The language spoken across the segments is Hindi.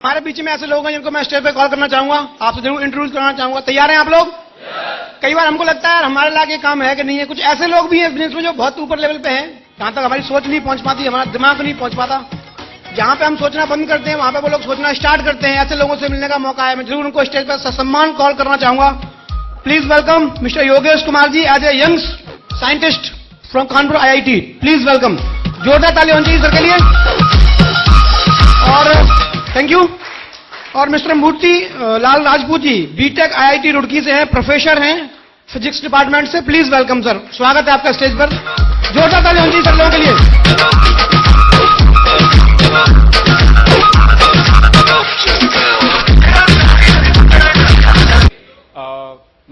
हमारे बीच में ऐसे लोग हैं जिनको मैं स्टेज पे कॉल करना चाहूंगा, आपसे जरूर इंट्रोड्यूस करना चाहूंगा। तैयार हैं आप लोग? कई बार हमको लगता है हमारे लायक ये काम है कि नहीं है। कुछ ऐसे लोग भी हैं बिजनेस में जो बहुत ऊपर लेवल पे हैं, जहां तक हमारी सोच नहीं पहुंच पाती, हमारा दिमाग नहीं पहुंच पाता। जहां पे हम सोचना बंद करते हैं वहां पे वो लोग सोचना स्टार्ट करते हैं। ऐसे लोगों से मिलने का मौका है, मैं जरूर उनको स्टेज पर ससम्मान कॉल करना चाहूंगा। Please welcome mister Yogesh Kumar ji as a young scientist from Kanpur IIT। Please welcome. जोरदार ताली होनी चाहिए सर के लिए। और थैंक यू। और mister Murti Lal Rajput ji BTech IIT Roorkee से हैं, प्रोफेसर हैं फिजिक्स डिपार्टमेंट से। प्लीज वेलकम सर, स्वागत है आपका स्टेज पर। जोरदार ताली होनी चाहिए सर लोगों के लिए।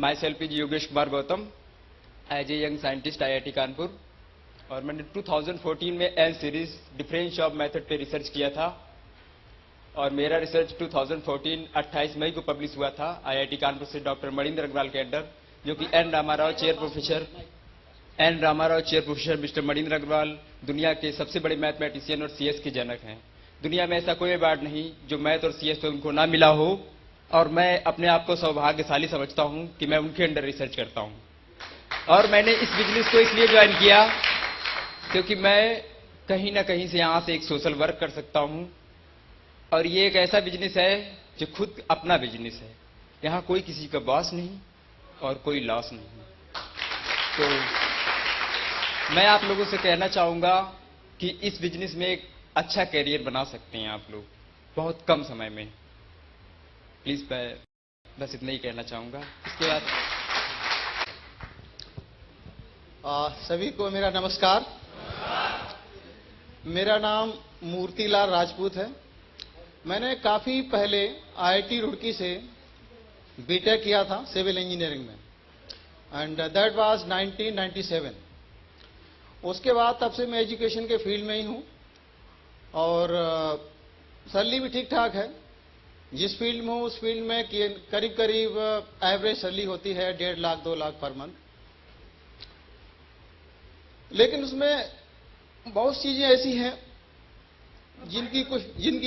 Myself is Yogesh Kumar Gautam as a young scientist IIT Kanpur. और मैंने 2014 में N series difference of method पे रिसर्च किया था और मेरा रिसर्च 2014 28 मई को पब्लिश हुआ था IIT कानपुर से डॉक्टर मणिंद्र अग्रवाल के अंडर, जो कि N Rama Rao chair professor mister Manindra Agrawal दुनिया के सबसे बड़े मैथमेटिशियन और CS के जनक हैं। दुनिया में ऐसा कोई अवार्ड नहीं जो मैथ और CS पे उनको ना मिला हो, और मैं अपने आप को सौभाग्यशाली समझता हूं कि मैं उनके अंडर रिसर्च करता हूं। और मैंने इस बिजनेस को इसलिए ज्वाइन किया क्योंकि मैं कहीं ना कहीं से यहां से एक सोशल वर्क कर सकता हूं, और ये एक ऐसा बिजनेस है जो खुद अपना बिजनेस है। यहां कोई किसी का बॉस नहीं और कोई लॉस नहीं। तो मैं आप लोगों से कहना चाहूंगा कि इस बिजनेस में एक अच्छा कैरियर बना सकते हैं आप लोग बहुत कम समय में। प्लीज मैं बस इतना ही कहना चाहूंगा। इसके बाद सभी को मेरा नमस्कार। मेरा नाम मूर्तिलाल राजपूत है। मैंने काफी पहले IIT रुड़की से BTech किया था सिविल इंजीनियरिंग में, एंड दैट वाज 1997। उसके बाद तब से मैं एजुकेशन के फील्ड में ही हूं, और सैलरी भी ठीक ठाक है। जिस फील्ड में हूं उस फील्ड में करीब करीब एवरेज सैलरी होती है 1.5 लाख 2 लाख पर मंथ। लेकिन उसमें बहुत चीजें ऐसी हैं जिनकी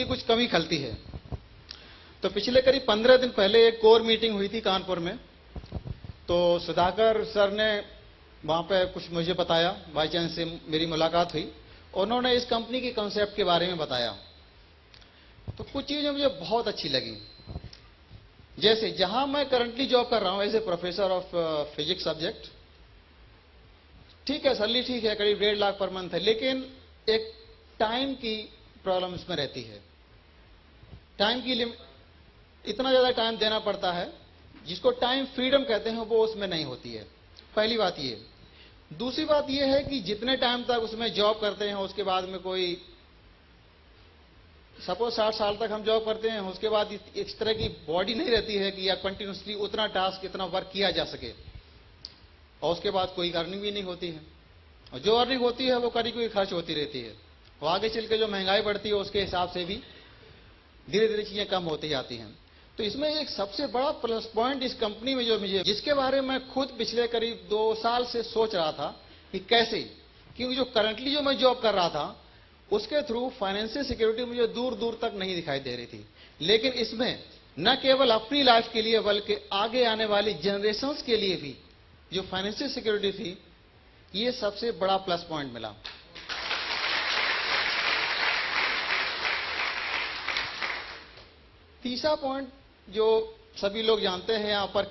कुछ कमी खलती है। तो पिछले करीब 15 दिन पहले एक कोर मीटिंग हुई थी कानपुर में। तो सुधाकर सर ने वहां पे कुछ मुझे बताया, बाई चांस से मेरी मुलाकात हुई। उन्होंने इस कंपनी के कॉन्सेप्ट के बारे में बताया, तो कुछ चीजें मुझे बहुत अच्छी लगी। जैसे जहां मैं करंटली जॉब कर रहा हूं as a professor of physics subject, ठीक है सैलरी ठीक है, करीब 1.5 लाख पर मंथ है, लेकिन एक टाइम की प्रॉब्लम इसमें रहती है। टाइम की इतना ज्यादा टाइम देना पड़ता है, जिसको टाइम फ्रीडम कहते हैं, वो उसमें नहीं होती है। पहली बात ये। दूसरी बात ये है कि जितने टाइम तक उसमें जॉब करते हैं, उसके बाद में कोई सपोज 60 साल तक हम जॉब करते हैं, उसके बाद इस तरह की बॉडी नहीं रहती है कि या कंटिन्यूसली उतना टास्क इतना वर्क किया जा सके, और उसके बाद कोई अर्निंग भी नहीं होती है। और जो अर्निंग होती है वो करीब करीब खर्च होती रहती है। और आगे चल के जो महंगाई बढ़ती है उसके हिसाब से भी धीरे धीरे चीजें कम होती जाती हैं। तो इसमें एक सबसे बड़ा प्लस पॉइंट इस कंपनी में जो मुझे, जिसके बारे में खुद पिछले करीब 2 साल से सोच रहा था कि कैसे, क्योंकि जो करंटली जो मैं जॉब कर रहा था उसके थ्रू फाइनेंशियल सिक्योरिटी मुझे दूर दूर तक नहीं दिखाई दे रही थी। लेकिन इसमें न केवल अपनी लाइफ के लिए बल्कि आगे आने वाली जनरेशंस के लिए भी जो फाइनेंशियल सिक्योरिटी थी, ये सबसे बड़ा प्लस पॉइंट मिला। तीसरा पॉइंट जो सभी लोग जानते हैं, यहां पर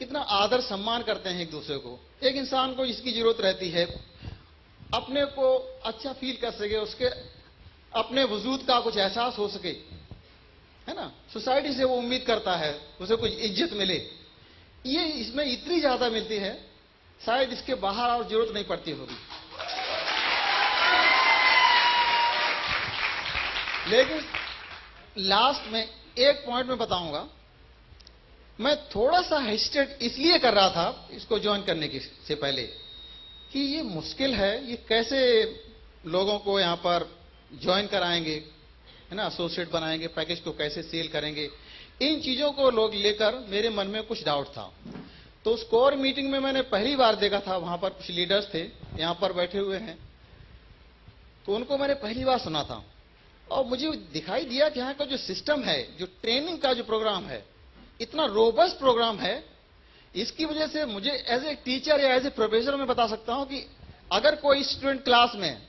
कितना आदर सम्मान करते हैं एक दूसरे को। एक इंसान को इसकी जरूरत रहती है अपने को अच्छा फील कर सके, उसके अपने वजूद का कुछ एहसास हो सके, है ना। सोसाइटी से वो उम्मीद करता है उसे कुछ इज्जत मिले। ये इसमें इतनी ज्यादा मिलती है, शायद इसके बाहर और जरूरत नहीं पड़ती होगी। लेकिन लास्ट में एक पॉइंट में बताऊंगा, मैं थोड़ा सा हेजिटेट इसलिए कर रहा था इसको ज्वाइन करने से पहले कि ये मुश्किल है, ये कैसे लोगों को यहां पर ज्वाइन कराएंगे, है ना, एसोसिएट बनाएंगे, पैकेज को कैसे सेल करेंगे, इन चीजों को लोग लेकर मेरे मन में कुछ डाउट था। तो उस कोर मीटिंग में मैंने पहली बार देखा था, वहां पर कुछ लीडर्स थे यहां पर बैठे हुए हैं, तो उनको मैंने पहली बार सुना था। और मुझे दिखाई दिया कि यहाँ का जो सिस्टम है, जो ट्रेनिंग का जो प्रोग्राम है, इतना रोबस्ट प्रोग्राम है। इसकी वजह से मुझे एज ए टीचर या एज ए प्रोफेसर मैं बता सकता हूं कि अगर कोई स्टूडेंट क्लास में,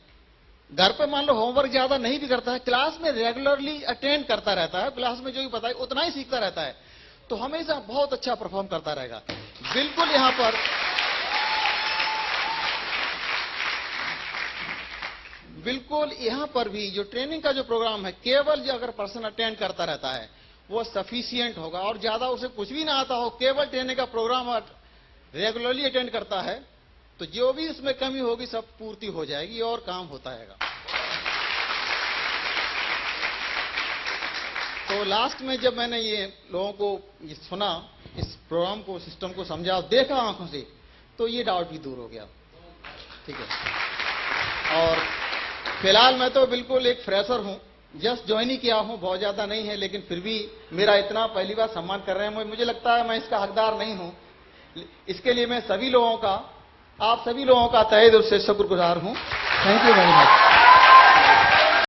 घर पे मान लो होमवर्क ज्यादा नहीं भी करता है, क्लास में रेगुलरली अटेंड करता रहता है, क्लास में जो भी बताए उतना ही सीखता रहता है, तो हमेशा बहुत अच्छा परफॉर्म करता रहेगा। बिल्कुल यहां पर भी जो ट्रेनिंग का जो प्रोग्राम है, केवल जो अगर पर्सन अटेंड करता रहता है वो सफिशिएंट होगा, और ज्यादा उसे कुछ भी ना आता हो, केवल ट्रेनिंग का प्रोग्राम रेगुलरली अटेंड करता है, तो जो भी उसमें कमी होगी सब पूर्ति हो जाएगी और काम होता रहेगा। तो लास्ट में जब मैंने ये लोगों को ये सुना, इस प्रोग्राम को, सिस्टम को समझा, देखा आंखों से, तो ये डाउट भी दूर हो गया। ठीक है। और फिलहाल मैं तो बिल्कुल एक फ्रेशर हूं, जस्ट ज्वाइन ही किया हूं, बहुत ज्यादा नहीं है, लेकिन फिर भी मेरा इतना पहली बार सम्मान कर रहे हैं, मुझे लगता है मैं इसका हकदार नहीं हूं। इसके लिए मैं सभी लोगों का, आप सभी लोगों का तहे दिल से शुक्रगुजार हूं। Thank you very much.